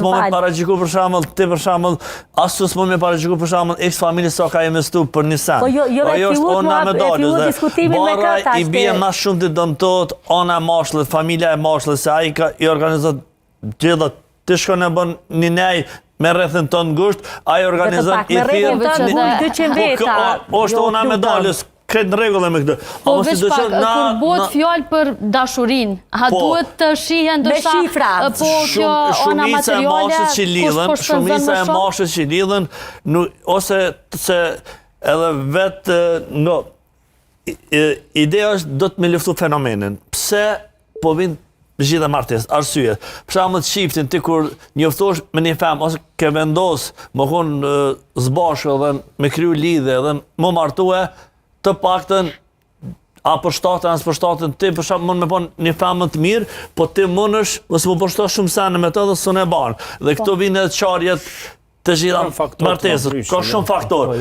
Më paraqyku për shembull, ti për shembull, ashtu s'më me paraqyku për shembull eks familje sa ka investu për një sen. Po jo e filluat diskutimin me këtë. I bie më shumë të dëmtohet ana e mashkullit, familja e mashkullit, se ai ka i organizon gjithë. Ti shkon e bën një nej me rrethën tonë ngusht, ai organizon i thirr 200 veta. Është ona medaljes. Këtë në regullë me këtë. Po veç pak, kur bëhet fjallë për dashurin, a duhet të shihen me shifra. Po kjo ona materiale, shumica e mashët që lidhen, ose se edhe vetë, ideja është do të me luftu fenomenin. Pse po vinë gjitha martes, arsye. Për shembull çiftin ti kur njoftosh me një fem ose ke vendos më kon zbashë dhe me kryu lidhje dhe më martue, të paktën apo shtatën as për shtatën ti për shkak mund me bën një famë të mirë, po ti mundesh ose më përshtosh shumë sene me të dhe s'u ne ban. Dhe këto vinë çarjet të gjitha martesët, ka shumë faktorë.